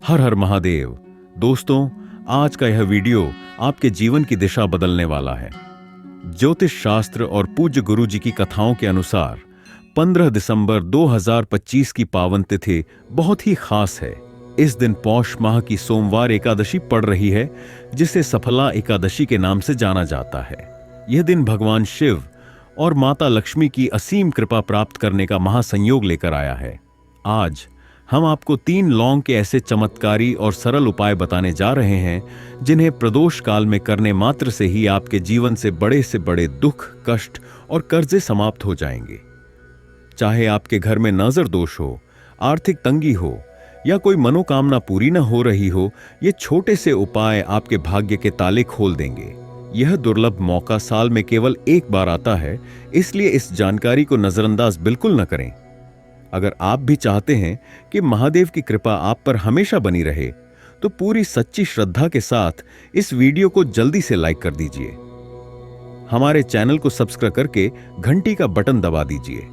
हर हर महादेव। दोस्तों, आज का यह वीडियो आपके जीवन की दिशा बदलने वाला है। ज्योतिष शास्त्र और पूज्य गुरु जी की कथाओं के अनुसार 15 दिसंबर 2025 की पावन तिथि बहुत ही खास है। इस दिन पौष माह की सोमवार एकादशी पड़ रही है, जिसे सफला एकादशी के नाम से जाना जाता है। यह दिन भगवान शिव और माता लक्ष्मी की असीम कृपा प्राप्त करने का महासंयोग लेकर आया है। आज हम आपको 3 लौंग के ऐसे चमत्कारी और सरल उपाय बताने जा रहे हैं, जिन्हें प्रदोष काल में करने मात्र से ही आपके जीवन से बड़े दुख, कष्ट और कर्जे समाप्त हो जाएंगे। चाहे आपके घर में नजर दोष हो, आर्थिक तंगी हो या कोई मनोकामना पूरी न हो रही हो, ये छोटे से उपाय आपके भाग्य के ताले खोल देंगे। यह दुर्लभ मौका साल में केवल एक बार आता है, इसलिए इस जानकारी को नजरअंदाज बिल्कुल न करें। अगर आप भी चाहते हैं कि महादेव की कृपा आप पर हमेशा बनी रहे, तो पूरी सच्ची श्रद्धा के साथ इस वीडियो को जल्दी से लाइक कर दीजिए। हमारे चैनल को सब्सक्राइब करके घंटी का बटन दबा दीजिए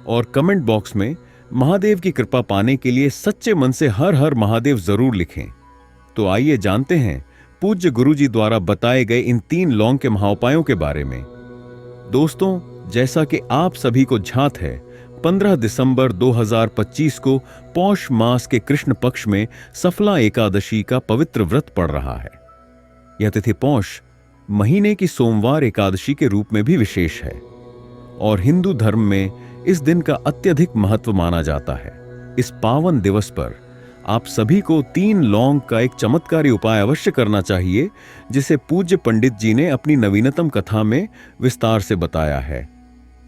और कमेंट बॉक्स में महादेव की कृपा पाने के लिए सच्चे मन से हर हर महादेव जरूर लिखें। तो आइए जानते हैं पूज्य गुरु जी द्वारा बताए गए इन 3 लौंग के महाउपायों के बारे में। दोस्तों, जैसा कि आप सभी को ज्ञात है, 15 दिसंबर 2025 को पौष मास के कृष्ण पक्ष में सफला एकादशी का पवित्र व्रत पड़ रहा है। यह तिथि पौष महीने की सोमवार एकादशी के रूप में भी विशेष है और हिंदू धर्म में इस दिन का अत्यधिक महत्व माना जाता है। इस पावन दिवस पर आप सभी को 3 लौंग का एक चमत्कारी उपाय अवश्य करना चाहिए, जिसे पूज्य पंडित जी ने अपनी नवीनतम कथा में विस्तार से बताया है।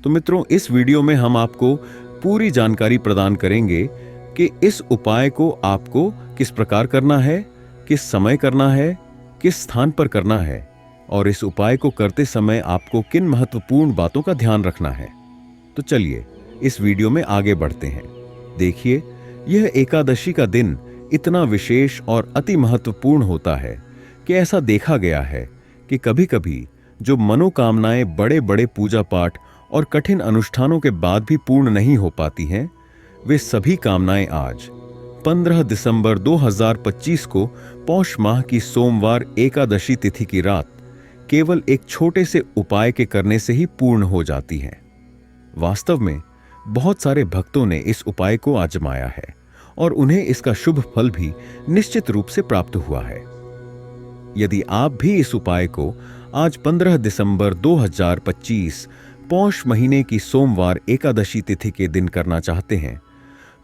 तो मित्रों, इस वीडियो में हम आपको पूरी जानकारी प्रदान करेंगे कि इस उपाय को आपको किस प्रकार करना है, किस समय करना है, किस स्थान पर करना है और इस उपाय को करते समय आपको किन महत्वपूर्ण बातों का ध्यान रखना है। तो चलिए इस वीडियो में आगे बढ़ते हैं। देखिए, यह एकादशी का दिन इतना विशेष और अति महत्वपूर्ण होता है कि ऐसा देखा गया है कि कभी-कभी जो मनोकामनाएं बड़े पूजा पाठ और कठिन अनुष्ठानों के बाद भी पूर्ण नहीं हो पाती हैं, वे सभी कामनाएं आज 15 दिसंबर 2025 को पौष माह की सोमवार एकादशी तिथि की रात केवल एक छोटे से उपाय के करने से ही पूर्ण हो जाती हैं। वास्तव में बहुत सारे भक्तों ने इस उपाय को आजमाया है और उन्हें इसका शुभ फल भी निश्चित रूप से प्राप्त हुआ है। यदि आप भी इस उपाय को आज 15 दिसंबर 2025 पौष महीने की सोमवार एकादशी तिथि के दिन करना चाहते हैं,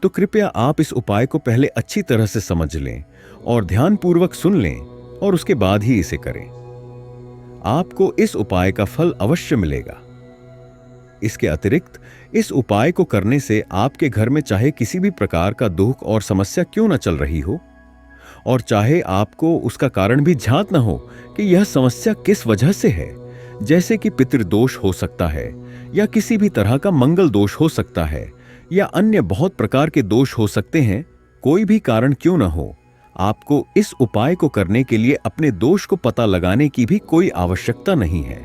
तो कृपया आप इस उपाय को पहले अच्छी तरह से समझ लें और ध्यानपूर्वक सुन लें और उसके बाद ही इसे करें। आपको इस उपाय का फल अवश्य मिलेगा। इसके अतिरिक्त इस उपाय को करने से आपके घर में चाहे किसी भी प्रकार का दुख और समस्या क्यों न चल रही हो, और चाहे आपको उसका कारण भी ज्ञात न हो कि यह समस्या किस वजह से है, जैसे कि पितृदोष हो सकता है या किसी भी तरह का मंगल दोष हो सकता है या अन्य बहुत प्रकार के दोष हो सकते हैं, कोई भी कारण क्यों न हो, आपको इस उपाय को करने के लिए अपने दोष को पता लगाने की भी कोई आवश्यकता नहीं है।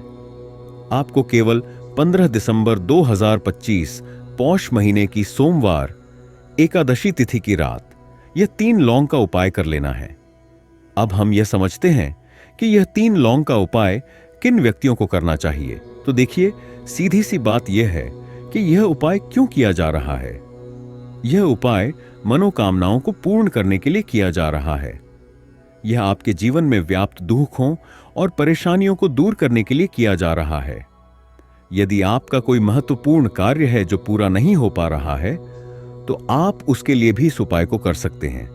आपको केवल 15 दिसंबर 2025 पौष महीने की सोमवार एकादशी तिथि की रात यह 3 लौंग का उपाय कर लेना है। अब हम यह समझते हैं कि यह 3 लौंग का उपाय किन व्यक्तियों को करना चाहिए। तो देखिए, सीधी सी बात यह है कि यह उपाय क्यों किया जा रहा है। यह उपाय मनोकामनाओं को पूर्ण करने के लिए किया जा रहा है। यह आपके जीवन में व्याप्त दुखों और परेशानियों को दूर करने के लिए किया जा रहा है। यदि आपका कोई महत्वपूर्ण कार्य है जो पूरा नहीं हो पा रहा है, तो आप उसके लिए भी इस उपाय को कर सकते हैं।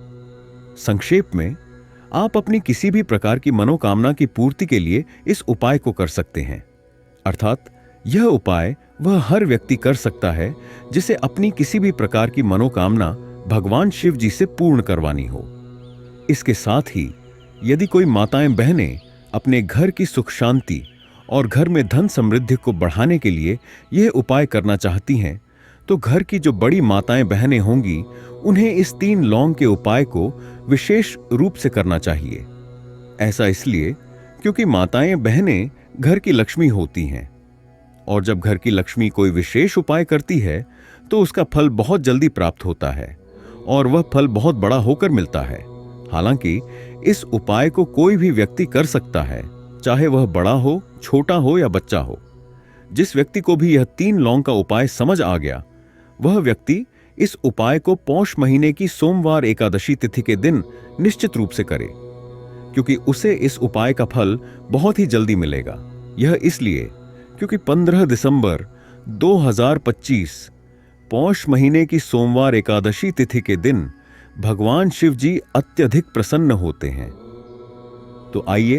संक्षेप में, आप अपनी किसी भी प्रकार की मनोकामना की पूर्ति के लिए इस उपाय को कर सकते हैं। अर्थात यह उपाय वह हर व्यक्ति कर सकता है जिसे अपनी किसी भी प्रकार की मनोकामना भगवान शिव जी से पूर्ण करवानी हो। इसके साथ ही यदि कोई माताएं बहनें अपने घर की सुख शांति और घर में धन समृद्धि को बढ़ाने के लिए यह उपाय करना चाहती हैं, तो घर की जो बड़ी माताएं बहनें होंगी, उन्हें इस 3 लौंग के उपाय को विशेष रूप से करना चाहिए। ऐसा इसलिए क्योंकि माताएं बहनें घर की लक्ष्मी होती हैं और जब घर की लक्ष्मी कोई विशेष उपाय करती है तो उसका फल बहुत जल्दी प्राप्त होता है और वह फल बहुत बड़ा होकर मिलता है। हालांकि इस उपाय को कोई भी व्यक्ति कर सकता है, चाहे वह बड़ा हो, छोटा हो या बच्चा हो। जिस व्यक्ति को भी यह 3 लौंग का उपाय समझ आ गया, वह व्यक्ति इस उपाय को पौष महीने की सोमवार एकादशी तिथि के दिन निश्चित रूप से करे, क्योंकि उसे इस उपाय का फल बहुत ही जल्दी मिलेगा। यह इसलिए क्योंकि 15 दिसंबर 2025 पौष महीने की सोमवार एकादशी तिथि के दिन भगवान शिव जी अत्यधिक प्रसन्न होते हैं। तो आइए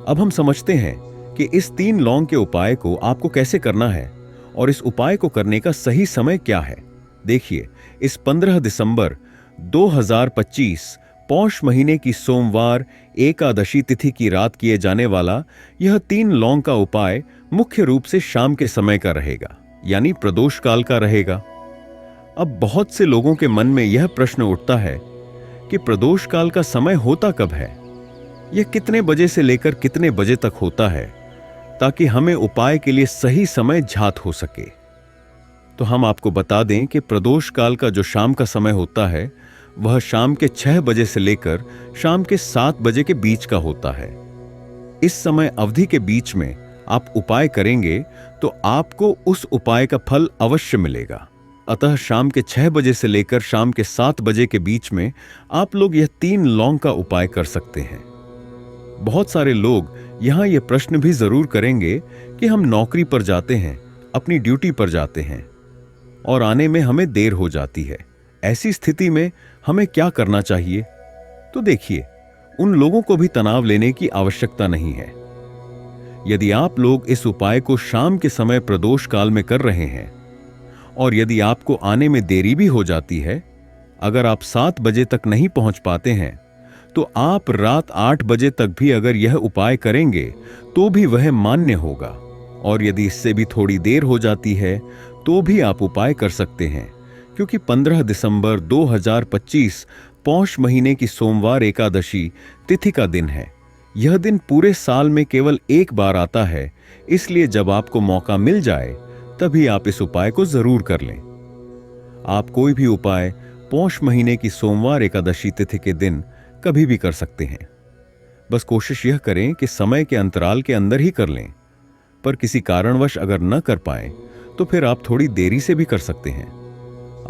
अब हम समझते हैं कि इस 3 लौंग के उपाय को आपको कैसे करना है और इस उपाय को करने का सही समय क्या है। देखिए, इस 15 दिसंबर 2025 पौष महीने की सोमवार एकादशी तिथि की रात किए जाने वाला यह 3 लौंग का उपाय मुख्य रूप से शाम के समय का रहेगा, यानी प्रदोष काल का रहेगा। अब बहुत से लोगों के मन में यह प्रश्न उठता है कि प्रदोष काल का समय होता कब है, यह कितने बजे से लेकर कितने बजे तक होता है, ताकि हमें उपाय के लिए सही समय ज्ञात हो सके। तो हम आपको बता दें कि प्रदोष काल का जो शाम का समय होता है, वह शाम के 6 बजे से लेकर शाम के 7 बजे के बीच का होता है। इस समय अवधि के बीच में आप उपाय करेंगे तो आपको उस उपाय का फल अवश्य मिलेगा। अतः शाम के 6 बजे से लेकर शाम के 7 बजे के बीच में आप लोग यह 3 लौंग का उपाय कर सकते हैं। बहुत सारे लोग यहां यह प्रश्न भी जरूर करेंगे कि हम नौकरी पर जाते हैं, अपनी ड्यूटी पर जाते हैं और आने में हमें देर हो जाती है। ऐसी स्थिति में हमें क्या करना चाहिए? तो देखिए, उन लोगों को भी तनाव लेने की आवश्यकता नहीं है। यदि आप लोग इस उपाय को शाम के समय प्रदोष काल में कर रहे हैं और यदि आपको आने में देरी भी हो जाती है, अगर आप 7 बजे तक नहीं पहुंच पाते हैं, तो आप रात 8 बजे तक भी अगर यह उपाय करेंगे तो भी वह मान्य होगा। और यदि इससे भी थोड़ी देर हो जाती है तो भी आप उपाय कर सकते हैं, क्योंकि 15 दिसंबर 2025 पौष महीने की सोमवार एकादशी तिथि का दिन है। यह दिन पूरे साल में केवल एक बार आता है, इसलिए जब आपको मौका मिल जाए तभी आप इस उपाय को जरूर कर लें। आप कोई भी उपाय पौष महीने की सोमवार एकादशी तिथि के दिन कभी भी कर सकते हैं। बस कोशिश यह करें कि समय के अंतराल के अंदर ही कर लें, पर किसी कारणवश अगर न कर पाएं तो फिर आप थोड़ी देरी से भी कर सकते हैं।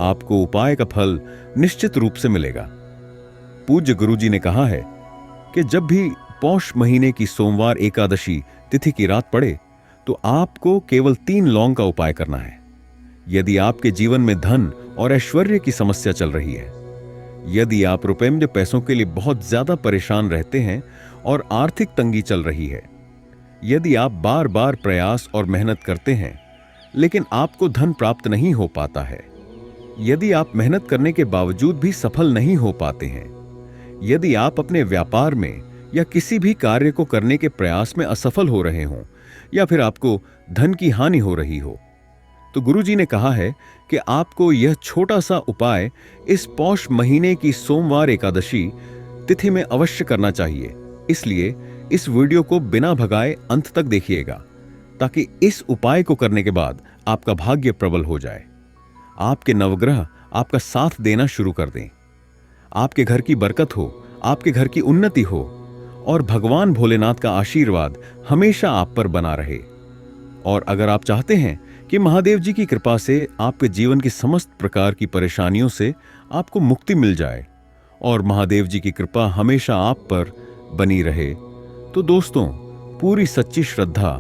आपको उपाय का फल निश्चित रूप से मिलेगा। पूज्य गुरुजी ने कहा है कि जब भी पौष महीने की सोमवार एकादशी तिथि की रात पड़े तो आपको केवल 3 लौंग का उपाय करना है। यदि आपके जीवन में धन और ऐश्वर्य की समस्या चल रही है, यदि आप रुपये पैसों के लिए बहुत ज्यादा परेशान रहते हैं और आर्थिक तंगी चल रही है, यदि आप बार बार प्रयास और मेहनत करते हैं लेकिन आपको धन प्राप्त नहीं हो पाता है, यदि आप मेहनत करने के बावजूद भी सफल नहीं हो पाते हैं, यदि आप अपने व्यापार में या किसी भी कार्य को करने के प्रयास में असफल हो रहे हों, या फिर आपको धन की हानि हो रही हो, तो गुरुजी ने कहा है कि आपको यह छोटा सा उपाय इस पौष महीने की सोमवार एकादशी तिथि में अवश्य करना चाहिए। इसलिए इस वीडियो को बिना भगाए अंत तक देखिएगा, ताकि इस उपाय को करने के बाद आपका भाग्य प्रबल हो जाए, आपके नवग्रह आपका साथ देना शुरू कर दें, आपके घर की बरकत हो, आपके घर की उन्नति हो और भगवान भोलेनाथ का आशीर्वाद हमेशा आप पर बना रहे। और अगर आप चाहते हैं कि महादेव जी की कृपा से आपके जीवन की समस्त प्रकार की परेशानियों से आपको मुक्ति मिल जाए और महादेव जी की कृपा हमेशा आप पर बनी रहे, तो दोस्तों, पूरी सच्ची श्रद्धा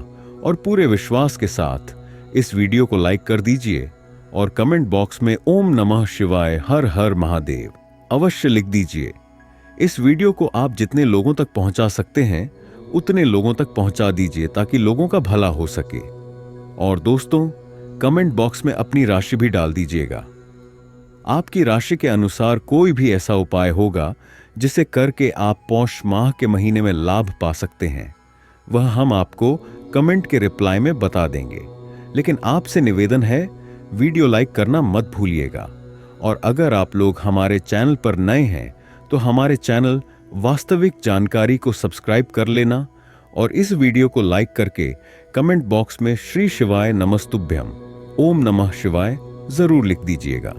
और पूरे विश्वास के साथ इस वीडियो को लाइक कर दीजिए और कमेंट बॉक्स में ओम नमः शिवाय हर हर महादेव अवश्य लिख दीजिए। इस वीडियो को आप जितने लोगों तक पहुंचा सकते हैं उतने लोगों तक पहुंचा दीजिए, ताकि लोगों का भला हो सके। और दोस्तों, कमेंट बॉक्स में अपनी राशि भी डाल दीजिएगा। आपकी राशि के अनुसार कोई भी ऐसा उपाय होगा जिसे करके आप पौष माह के महीने में लाभ पा सकते हैं, वह हम आपको कमेंट के रिप्लाई में बता देंगे। लेकिन आपसे निवेदन है, वीडियो लाइक करना मत भूलिएगा। और अगर आप लोग हमारे चैनल पर नए हैं तो हमारे चैनल वास्तविक जानकारी को सब्सक्राइब कर लेना और इस वीडियो को लाइक करके कमेंट बॉक्स में श्री शिवाय नमस्तुभ्यम ओम नमः शिवाय जरूर लिख दीजिएगा।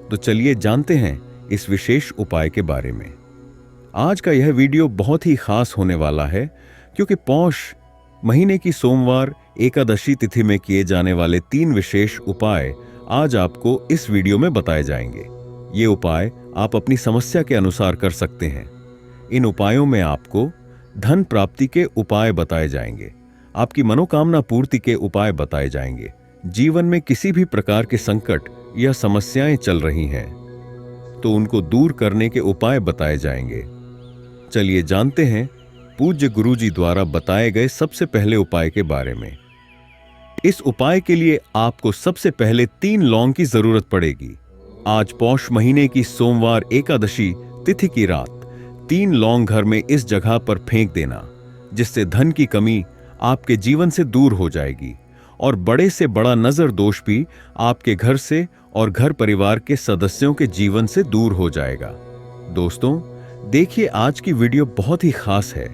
तो चलिए जानते हैं इस विशेष उपाय के बारे में। आज का यह वीडियो बहुत ही खास होने वाला है, क्योंकि पौष महीने की सोमवार एकादशी तिथि में किए जाने वाले 3 विशेष उपाय आज आपको इस वीडियो में बताए जाएंगे। ये उपाय आप अपनी समस्या के अनुसार कर सकते हैं। इन उपायों में आपको धन प्राप्ति के उपाय बताए जाएंगे, आपकी मनोकामना पूर्ति के उपाय बताए जाएंगे। जीवन में किसी भी प्रकार के संकट या समस्याएं चल रही हैं तो उनको दूर करने के उपाय बताए जाएंगे। चलिए जानते हैं पूज्य गुरुजी द्वारा बताए गए सबसे पहले उपाय के बारे में। इस उपाय के लिए आपको सबसे पहले 3 लौंग की जरूरत पड़ेगी। आज पौष महीने की सोमवार एकादशी तिथि की रात 3 लौंग घर में इस जगह पर फेंक देना, जिससे धन की कमी आपके जीवन से दूर हो जाएगी और बड़े से बड़ा नजर दोष भी आपके घर से और घर परिवार के सदस्यों के जीवन से दूर हो जाएगा। दोस्तों, देखिए आज की वीडियो बहुत ही खास है,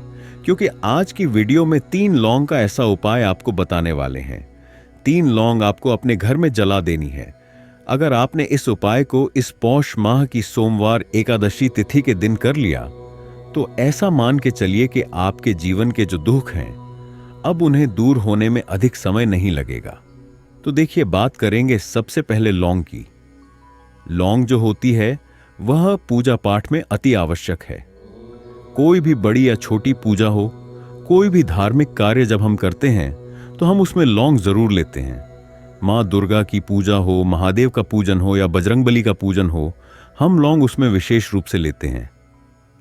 क्योंकि आज की वीडियो में 3 लौंग का ऐसा उपाय आपको बताने वाले हैं। 3 लौंग आपको अपने घर में जला देनी है। अगर आपने इस उपाय को इस पौष माह की सोमवार एकादशी तिथि के दिन कर लिया तो ऐसा मान के चलिए कि आपके जीवन के जो दुख हैं अब उन्हें दूर होने में अधिक समय नहीं लगेगा। तो देखिए, बात करेंगे सबसे पहले लौंग की। लौंग जो होती है वह पूजा पाठ में अति आवश्यक है। कोई भी बड़ी या छोटी पूजा हो, कोई भी धार्मिक कार्य जब हम करते हैं तो हम उसमें लौंग जरूर लेते हैं। माँ दुर्गा की पूजा हो, महादेव का पूजन हो या बजरंगबली का पूजन हो, हम लौंग उसमें विशेष रूप से लेते हैं।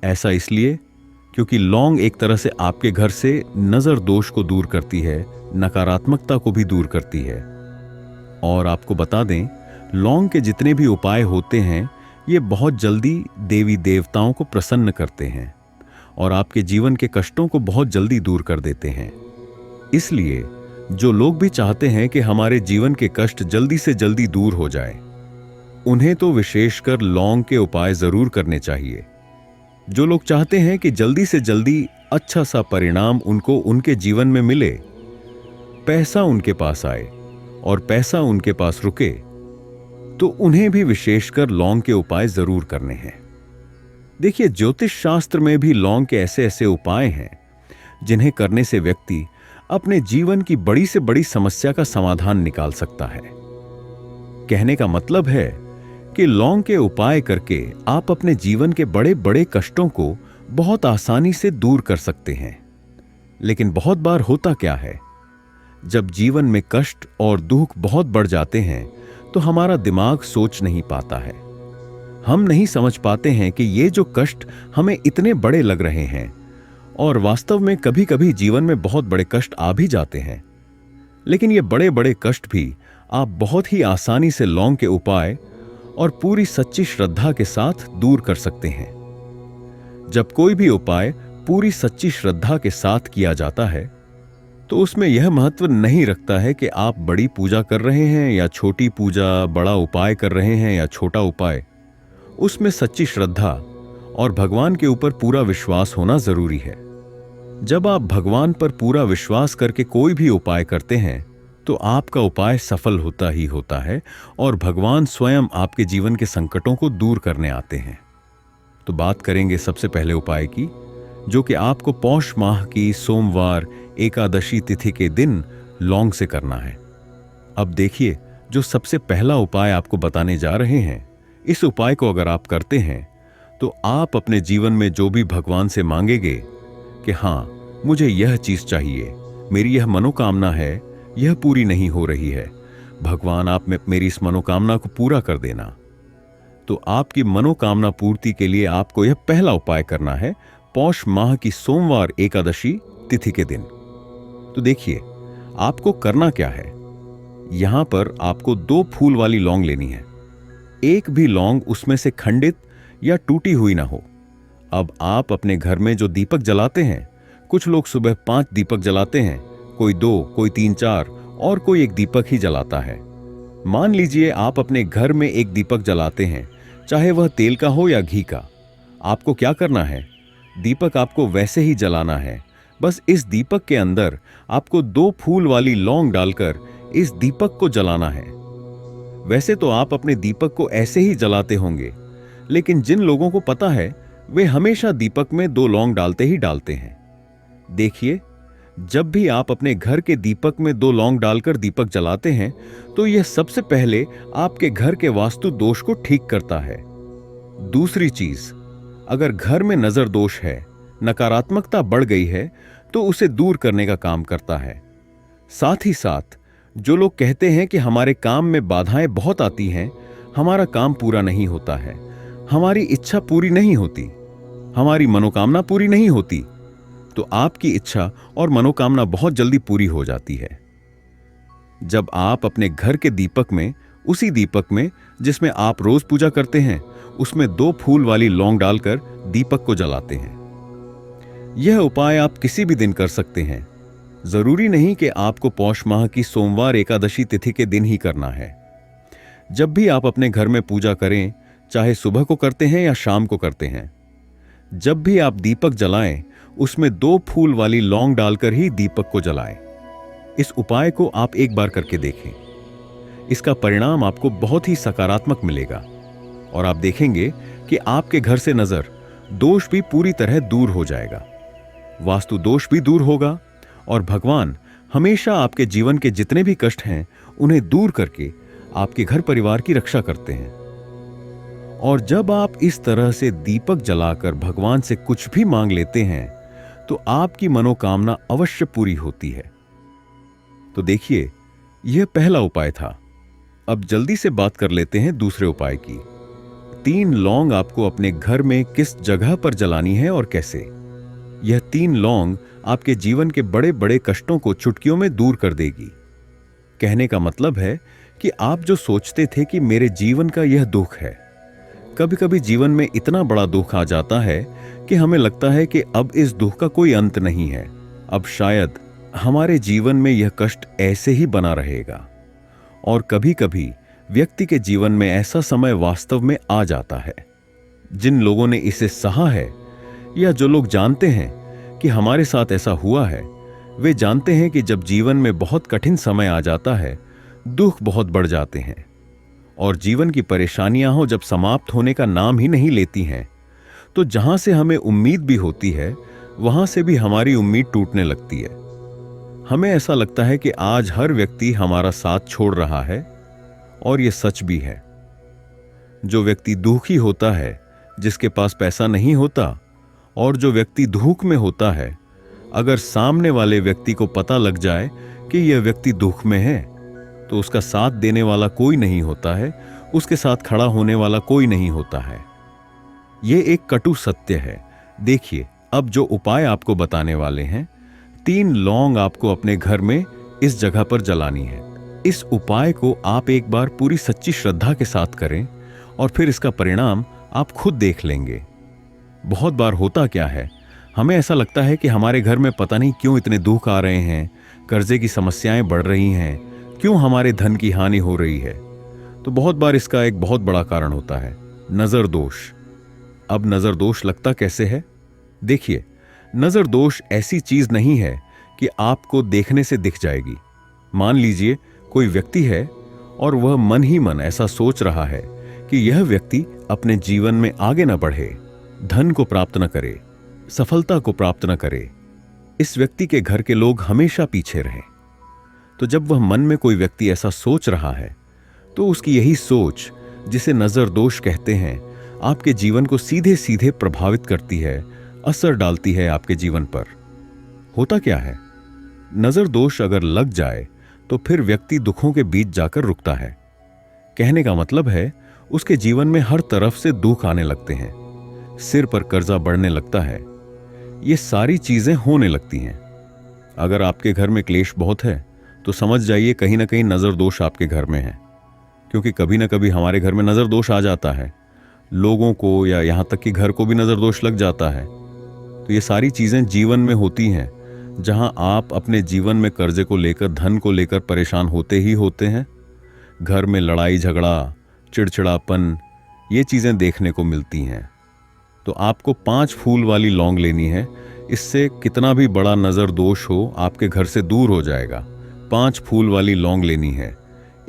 ऐसा इसलिए क्योंकि लौंग एक तरह से आपके घर से नजर दोष को दूर करती है, नकारात्मकता को भी दूर करती है। और आपको बता दें, लौंग के जितने भी उपाय होते हैं ये बहुत जल्दी देवी देवताओं को प्रसन्न करते हैं और आपके जीवन के कष्टों को बहुत जल्दी दूर कर देते हैं। इसलिए जो लोग भी चाहते हैं कि हमारे जीवन के कष्ट जल्दी से जल्दी दूर हो जाए, उन्हें तो विशेषकर लौंग के उपाय जरूर करने चाहिए। जो लोग चाहते हैं कि जल्दी से जल्दी अच्छा सा परिणाम उनको उनके जीवन में मिले, पैसा उनके पास आए और पैसा उनके पास रुके, तो उन्हें भी विशेषकर लौंग के उपाय जरूर करने हैं। देखिए, ज्योतिष शास्त्र में भी लौंग के ऐसे ऐसे उपाय हैं जिन्हें करने से व्यक्ति अपने जीवन की बड़ी से बड़ी समस्या का समाधान निकाल सकता है। कहने का मतलब है कि लौंग के उपाय करके आप अपने जीवन के बड़े बड़े कष्टों को बहुत आसानी से दूर कर सकते हैं। लेकिन बहुत बार होता क्या है, जब जीवन में कष्ट और दुख बहुत बढ़ जाते हैं तो हमारा दिमाग सोच नहीं पाता है। हम नहीं समझ पाते हैं कि ये जो कष्ट हमें इतने बड़े लग रहे हैं, और वास्तव में कभी कभी जीवन में बहुत बड़े कष्ट आ भी जाते हैं। लेकिन ये बड़े बड़े कष्ट भी आप बहुत ही आसानी से लौंग के उपाय और पूरी सच्ची श्रद्धा के साथ दूर कर सकते हैं। जब कोई भी उपाय पूरी सच्ची श्रद्धा के साथ किया जाता है तो उसमें यह महत्व नहीं रखता है कि आप बड़ी पूजा कर रहे हैं या छोटी पूजा, बड़ा उपाय कर रहे हैं या छोटा उपाय। उसमें सच्ची श्रद्धा और भगवान के ऊपर पूरा विश्वास होना जरूरी है। जब आप भगवान पर पूरा विश्वास करके कोई भी उपाय करते हैं तो आपका उपाय सफल होता ही होता है और भगवान स्वयं आपके जीवन के संकटों को दूर करने आते हैं। तो बात करेंगे सबसे पहले उपाय की, जो कि आपको पौष माह की सोमवार एकादशी तिथि के दिन लौंग से करना है। अब देखिए, जो सबसे पहला उपाय आपको बताने जा रहे हैं, इस उपाय को अगर आप करते हैं तो आप अपने जीवन में जो भी भगवान से मांगेंगे कि हाँ, मुझे यह चीज चाहिए, मेरी यह मनोकामना है, यह पूरी नहीं हो रही है, भगवान आप में मेरी इस मनोकामना को पूरा कर देना। तो आपकी मनोकामना पूर्ति के लिए आपको यह पहला उपाय करना है पौष माह की सोमवार एकादशी तिथि के दिन। तो देखिए, आपको करना क्या है। यहां पर आपको 2 फूल वाली लौंग लेनी है। एक भी लौंग उसमें से खंडित या टूटी हुई ना हो। अब आप अपने घर में जो दीपक जलाते हैं, कुछ लोग सुबह 5 दीपक जलाते हैं, कोई 2, कोई 3, 4 और कोई 1 दीपक ही जलाता है। मान लीजिए आप अपने घर में 1 दीपक जलाते हैं, चाहे वह तेल का हो या घी का। आपको क्या करना है, दीपक आपको वैसे ही जलाना है। बस इस दीपक के अंदर आपको 2 फूल वाली लौंग डालकर इस दीपक को जलाना है। वैसे तो आप अपने दीपक को ऐसे ही जलाते होंगे, लेकिन जिन लोगों को पता है वे हमेशा दीपक में 2 लौंग डालते ही डालते हैं। देखिए, जब भी आप अपने घर के दीपक में 2 लौंग डालकर दीपक जलाते हैं तो यह सबसे पहले आपके घर के वास्तु दोष को ठीक करता है। दूसरी चीज, अगर घर में नजर दोष है, नकारात्मकता बढ़ गई है, तो उसे दूर करने का काम करता है। साथ ही साथ जो लोग कहते हैं कि हमारे काम में बाधाएं बहुत आती हैं, हमारा काम पूरा नहीं होता है, हमारी इच्छा पूरी नहीं होती, हमारी मनोकामना पूरी नहीं होती, तो आपकी इच्छा और मनोकामना बहुत जल्दी पूरी हो जाती है। जब आप अपने घर के दीपक में, उसी दीपक में जिसमें आप रोज पूजा करते हैं, उसमें 2 फूल वाली लौंग डालकर दीपक को जलाते हैं। यह उपाय आप किसी भी दिन कर सकते हैं। जरूरी नहीं कि आपको पौष माह की सोमवार एकादशी तिथि के दिन ही करना है। जब भी आप अपने घर में पूजा करें, चाहे सुबह को करते हैं या शाम को करते हैं, जब भी आप दीपक जलाएं, उसमें 2 फूल वाली लौंग डालकर ही दीपक को जलाएं। इस उपाय को आप एक बार करके देखें। इसका परिणाम आपको बहुत ही सकारात्मक मिलेगा और आप देखेंगे कि आपके घर से नजर दोष भी पूरी तरह दूर हो जाएगा, वास्तु दोष भी दूर होगा और भगवान हमेशा आपके जीवन के जितने भी कष्ट हैं उन्हें दूर करके आपके घर परिवार की रक्षा करते हैं। और जब आप इस तरह से दीपक जलाकर भगवान से कुछ भी मांग लेते हैं तो आपकी मनोकामना अवश्य पूरी होती है। तो देखिए, यह पहला उपाय था। अब जल्दी से बात कर लेते हैं दूसरे उपाय की। 3 लौंग आपको अपने घर में किस जगह पर जलानी है और कैसे। यह 3 लौंग आपके जीवन के बड़े बड़े कष्टों को चुटकियों में दूर कर देगी। कहने का मतलब है कि आप जो सोचते थे कि मेरे जीवन का यह दुख है, कभी कभी जीवन में इतना बड़ा दुख आ जाता है कि हमें लगता है कि अब इस दुख का कोई अंत नहीं है, अब शायद हमारे जीवन में यह कष्ट ऐसे ही बना रहेगा। और कभी कभी व्यक्ति के जीवन में ऐसा समय वास्तव में आ जाता है। जिन लोगों ने इसे सहा है या जो लोग जानते हैं कि हमारे साथ ऐसा हुआ है, वे जानते हैं कि जब जीवन में बहुत कठिन समय आ जाता है, दुख बहुत बढ़ जाते हैं और जीवन की परेशानियां हो जब समाप्त होने का नाम ही नहीं लेती हैं, तो जहां से हमें उम्मीद भी होती है वहां से भी हमारी उम्मीद टूटने लगती है। हमें ऐसा लगता है कि आज हर व्यक्ति हमारा साथ छोड़ रहा है और यह सच भी है। जो व्यक्ति दुखी होता है, जिसके पास पैसा नहीं होता, और जो व्यक्ति दुख में होता है, अगर सामने वाले व्यक्ति को पता लग जाए कि यह व्यक्ति दुख में है, तो उसका साथ देने वाला कोई नहीं होता है, उसके साथ खड़ा होने वाला कोई नहीं होता है। यह एक कटु सत्य है। देखिए, अब जो उपाय आपको बताने वाले हैं, 3 लौंग आपको अपने घर में इस जगह पर जलानी है। इस उपाय को आप एक बार पूरी सच्ची श्रद्धा के साथ करें और फिर इसका परिणाम आप खुद देख लेंगे। बहुत बार होता क्या है, हमें ऐसा लगता है कि हमारे घर में पता नहीं क्यों इतने दुख आ रहे हैं, कर्जे की समस्याएं बढ़ रही हैं, क्यों हमारे धन की हानि हो रही है। तो बहुत बार इसका एक बहुत बड़ा कारण होता है नजर दोष। अब नजर दोष लगता कैसे है? देखिए, नजर दोष ऐसी चीज नहीं है कि आपको देखने से दिख जाएगी। मान लीजिए कोई व्यक्ति है और वह मन ही मन ऐसा सोच रहा है कि यह व्यक्ति अपने जीवन में आगे न बढ़े, धन को प्राप्त न करे, सफलता को प्राप्त न करे, इस व्यक्ति के घर के लोग हमेशा पीछे रहें। तो जब वह मन में कोई व्यक्ति ऐसा सोच रहा है, तो उसकी यही सोच, जिसे नजर दोष कहते हैं, आपके जीवन को सीधे सीधे प्रभावित करती है, असर डालती है आपके जीवन पर। होता क्या है, नजर दोष अगर लग जाए तो फिर व्यक्ति दुखों के बीच जाकर रुकता है। कहने का मतलब है उसके जीवन में हर तरफ से दुख आने लगते हैं, सिर पर कर्जा बढ़ने लगता है, ये सारी चीजें होने लगती हैं। अगर आपके घर में क्लेश बहुत है तो समझ जाइए कहीं ना कहीं नजर दोष आपके घर में है, क्योंकि कभी ना कभी हमारे घर में नजर दोष आ जाता है, लोगों को या यहां तक कि घर को भी नजर दोष लग जाता है। तो ये सारी चीजें जीवन में होती हैं, जहां आप अपने जीवन में कर्जे को लेकर, धन को लेकर परेशान होते ही होते हैं। घर में लड़ाई झगड़ा, चिड़चिड़ापन, ये चीजें देखने को मिलती हैं। तो आपको 5 फूल वाली लौंग लेनी है। इससे कितना भी बड़ा नजर दोष हो आपके घर से दूर हो जाएगा। 5 फूल वाली लौंग लेनी है।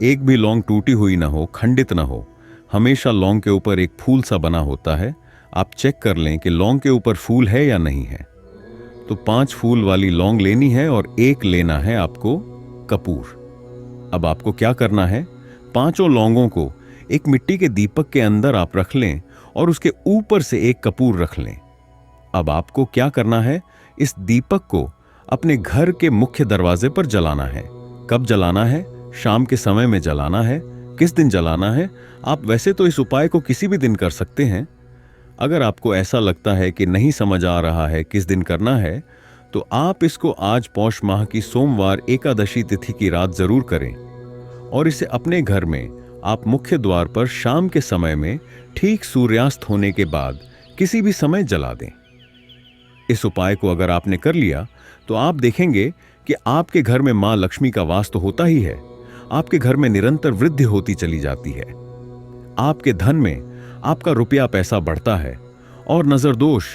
एक भी लौंग टूटी हुई ना हो, खंडित ना हो, हमेशा लौंग के ऊपर एक फूल सा बना होता है। आप चेक कर लें कि लौंग के ऊपर फूल है या नहीं है। तो 5 फूल वाली लौंग लेनी है और एक लेना है आपको कपूर। अब आपको क्या करना है, 5 लौंगों को एक मिट्टी के दीपक के अंदर आप रख लें और उसके ऊपर से एक कपूर रख लें। अब आपको क्या करना है, इस दीपक को अपने घर के मुख्य दरवाजे पर जलाना है। कब जलाना है? शाम के समय में जलाना है। किस दिन जलाना है? आप वैसे तो इस उपाय को किसी भी दिन कर सकते हैं। अगर आपको ऐसा लगता है कि नहीं समझ आ रहा है किस दिन करना है, तो आप इसको आज पौष माह की सोमवार एकादशी तिथि की रात जरूर करें और इसे अपने घर में आप मुख्य द्वार पर शाम के समय में ठीक सूर्यास्त होने के बाद किसी भी समय जला दें। इस उपाय को अगर आपने कर लिया तो आप देखेंगे कि आपके घर में मां लक्ष्मी का वास तो होता ही है, आपके घर में निरंतर वृद्धि होती चली जाती है। आपके धन में आपका रुपया पैसा बढ़ता है और नजर दोष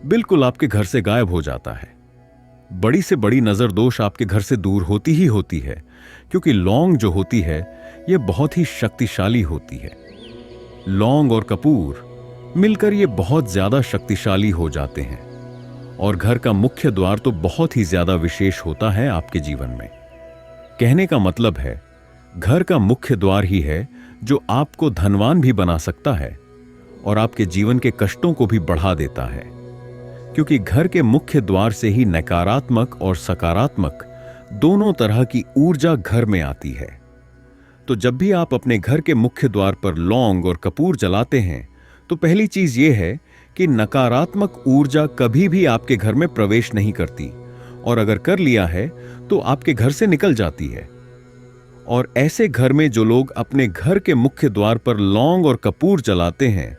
बिल्कुल आपके घर से गायब हो जाता है। बड़ी से बड़ी नजर दोष आपके घर से दूर होती ही होती है, क्योंकि लौंग जो होती है यह बहुत ही शक्तिशाली होती है। लौंग और कपूर मिलकर ये बहुत ज्यादा शक्तिशाली हो जाते हैं और घर का मुख्य द्वार तो बहुत ही ज्यादा विशेष होता है आपके जीवन में। कहने का मतलब है, घर का मुख्य द्वार ही है जो आपको धनवान भी बना सकता है और आपके जीवन के कष्टों को भी बढ़ा देता है, क्योंकि घर के मुख्य द्वार से ही नकारात्मक और सकारात्मक दोनों तरह की ऊर्जा घर में आती है। तो जब भी आप अपने घर के मुख्य द्वार पर लौंग और कपूर जलाते हैं, तो पहली चीज यह है कि नकारात्मक ऊर्जा कभी भी आपके घर में प्रवेश नहीं करती, और अगर कर लिया है तो आपके घर से निकल जाती है। और ऐसे घर में जो लोग अपने घर के मुख्य द्वार पर लौंग और कपूर जलाते हैं,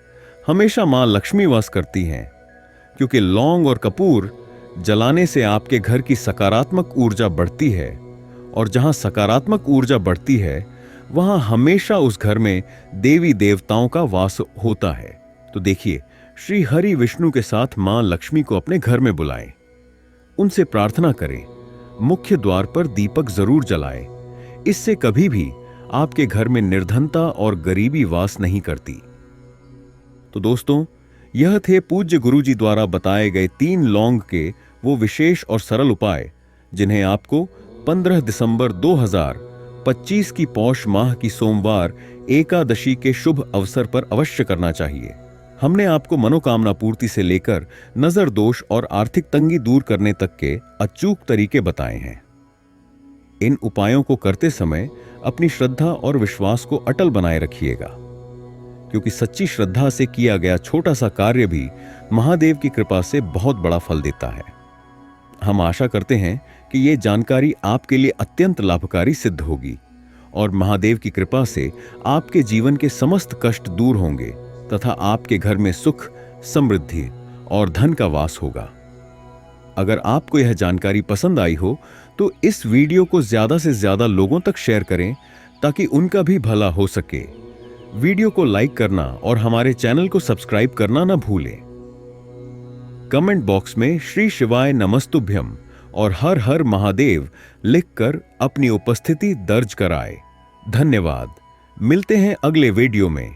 हमेशा मां लक्ष्मी वास करती हैं, क्योंकि लौंग और कपूर जलाने से आपके घर की सकारात्मक ऊर्जा बढ़ती है, और जहां सकारात्मक ऊर्जा बढ़ती है वहां हमेशा उस घर में देवी देवताओं का वास होता है। तो देखिए, श्री हरि विष्णु के साथ मां लक्ष्मी को अपने घर में बुलाएं, उनसे प्रार्थना करें, मुख्य द्वार पर दीपक जरूर जलाएं। इससे कभी भी आपके घर में निर्धनता और गरीबी वास नहीं करती। तो दोस्तों, यह थे पूज्य गुरुजी द्वारा बताए गए 3 लौंग के वो विशेष और सरल उपाय, जिन्हें आपको 15 दिसंबर 2025 की पौष माह की सोमवार एकादशी के शुभ अवसर पर अवश्य करना चाहिए। हमने आपको मनोकामना पूर्ति से लेकर नजर दोष और आर्थिक तंगी दूर करने तक के अचूक तरीके बताए हैं। इन उपायों को करते समय अपनी श्रद्धा और विश्वास को अटल बनाए रखिएगा, क्योंकि सच्ची श्रद्धा से किया गया छोटा सा कार्य भी महादेव की कृपा से बहुत बड़ा फल देता है। हम आशा करते हैं कि ये जानकारी आपके लिए अत्यंत लाभकारी सिद्ध होगी और महादेव की कृपा से आपके जीवन के समस्त कष्ट दूर होंगे तथा आपके घर में सुख, समृद्धि और धन का वास होगा। अगर आपको यह जानकारी पसंद आई हो तो इस वीडियो को ज्यादा से ज्यादा लोगों तक शेयर करें, ताकि उनका भी भला हो सके। वीडियो को लाइक करना और हमारे चैनल को सब्सक्राइब करना न भूलें। कमेंट बॉक्स में श्री शिवाय नमस्तुभ्यम और हर हर महादेव लिखकर अपनी उपस्थिति दर्ज कराएं। धन्यवाद। मिलते हैं अगले वीडियो में।